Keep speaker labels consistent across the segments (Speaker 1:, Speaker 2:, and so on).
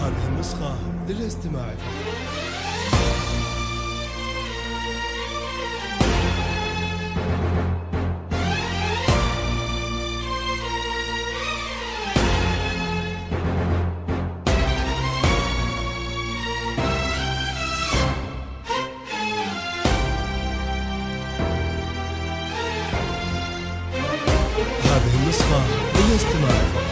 Speaker 1: هذه النسخة للاستماع فقط. هذه النسخة للاستماع فقط.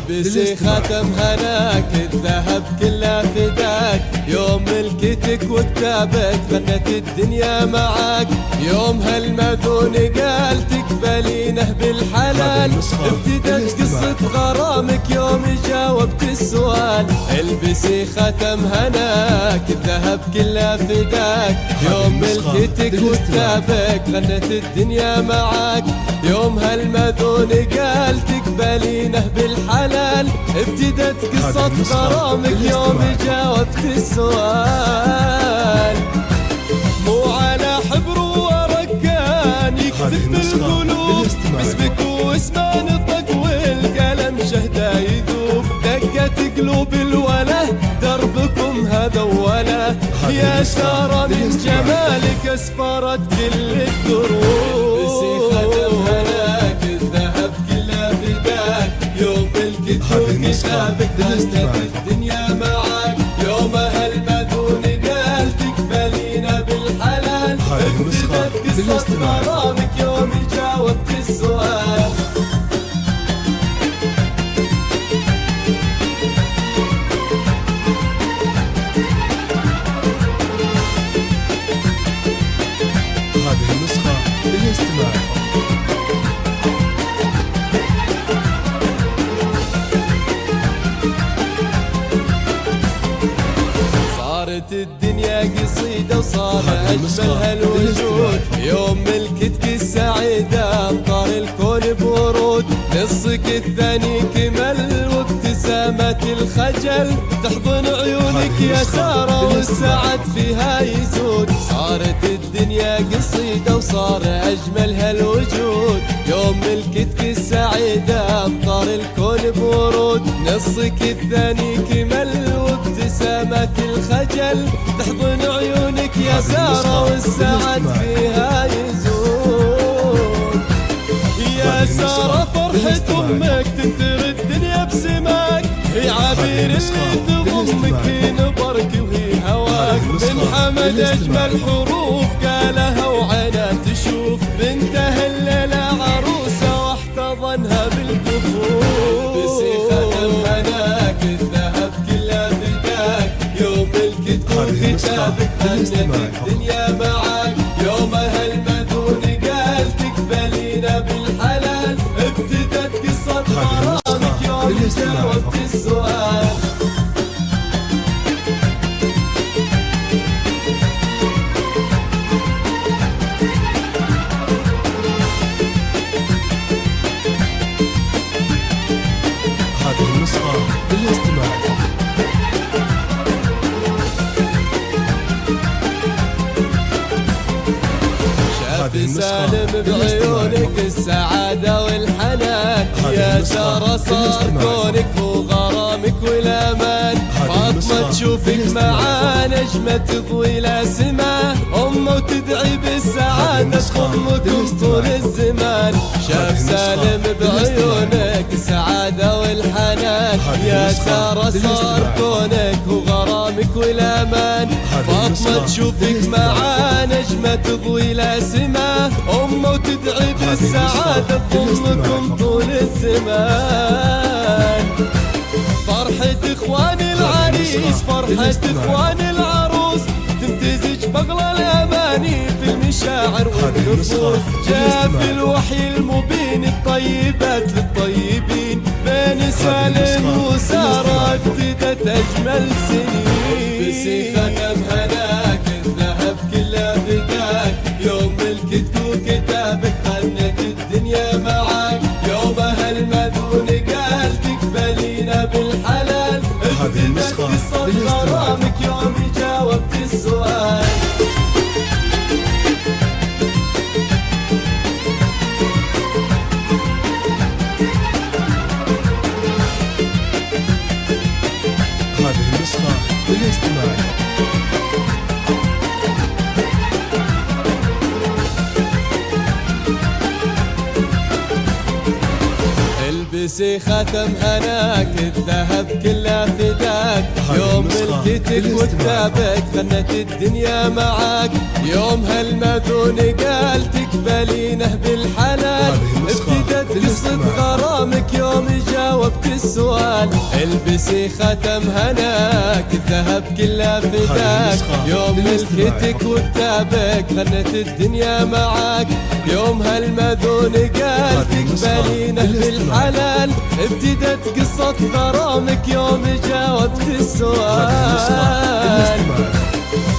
Speaker 2: البسي خاتم هناك، الذهب كله فداك، يوم ملكتك وكتابك غنت الدنيا معاك، يوم هالمذون قال تقبلينه بالحلال، ابتدت قصة غرامك يوم جاوبت السؤال. البسي خاتم هناك، الذهب كله فداك، يوم ملكتك وكتابك غنت الدنيا معاك، يوم هالمذون قال تقبلينه بالحلال، ابتدت قصة غرامك يوم جاوبت السؤال. مو على حبر وورق كان يكتب بالقلوب، اسمك واسمه نطق والقلم شهده يذوب، دقت قلوب الوله دربكم هذا وله، يا سارة من جمالك اسفرت كل الدروب. كتابك دست الدنيا معاك، يوم هالمذون قال تقبلينا بالحلال، ابتدت قصة غرامك يوم جاوبت السؤال.
Speaker 1: هذه النسخة للاستماع فقط.
Speaker 2: صارت الدنيا قصيدة وصار أجمل هالوجود، يوم ملكتك السعيدة أمطار الكون بورود، نصك الثاني كمل وابتسامة الخجل تحضن عيونك يا سارة والسعد فيها يزود. صارت الدنيا قصيدة وصار أجمل هالوجود، يوم ملكتك السعيدة أمطار الكون بورود، نصك الثاني كمل وابتسامة الخجل تحضن عيونك يا سارة والسعد فيها يزود. يا سارة فرحة أمك تنثر الدنيا بسماك، هي عبير اللي تضمك، هي نبرك وهي هواك، من حمد أجمل حروف قالها وعينها تشوف، بنتها الليلة عروسة واحتضنها بالكفوف. بسي ختم هناك، الذهب كله فداك، يوم ملكتك وكتابك هنت الدنيا معاك، يوم هالمذون قال تقبلينا بالحلال، ابتدت قصة غرامك يوم جاوبت السؤال.
Speaker 1: هذه النسخة للاستماع فقط.
Speaker 2: سالم بعيونك السعادة والحنان، يا سارة صار كونك وغرامك والامان، فاطمة تشوفك مع نجمة تضوي لا سما، أمه وتدعي بالسعادة تضمكم طول الزمان. شاف سالم بعيونك السعادة والحنان، يا سارة صار كونك وغرامك والامان، فاطمة تشوفك مع نجمة تضوي لا سما، أمه وتدعي بالسعادة تضمكم طول الزمان. فرحة إخوان العريس فرحة إخوان العروس، تمتزج بغلى الأماني في المشاعر والنفوس، جاء في الوحي المبين الطيبات للطيبين، بين سالم وسارة ابتدت أجمل سنين. بسي ختم هناك، الذهب كله فداك، يوم ملكتك وكتابك خلك والبسي خاتم هناك الذهب كله فداك يوم ملكتك وكتابك غنت الدنيا معاك يوم هالمذون قال تقبلينه بالحلال ابتدت قصة غرامك يوم جاوبت السؤال البسي خاتم هناك الذهب كله فداك يوم ملكتك وكتابك غنت الدنيا معاك يوم هالمذون قال تقبلينه بالحلال ابتدت قصة غرامك يوم جاوبت السؤال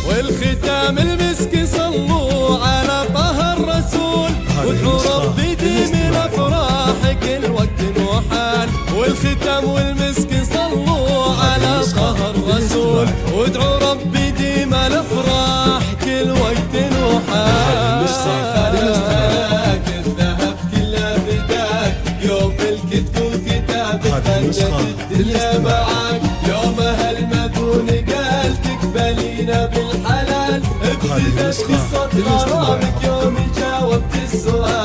Speaker 2: والختام المسك صلوا على طه الرسول وادعوا ربي ديم افراحك الوقت وحال والختام والمسك صلوا على طه الرسول وادعوا ربي ديم الافراح كل وقت وحال الذهب كله فداك يوم ملكتك وكتابك غنت الدنيا معاك يوم هالمذون قال تقبلينا بالحلال ابتدت قصة غرامك يوم جاوبت السؤال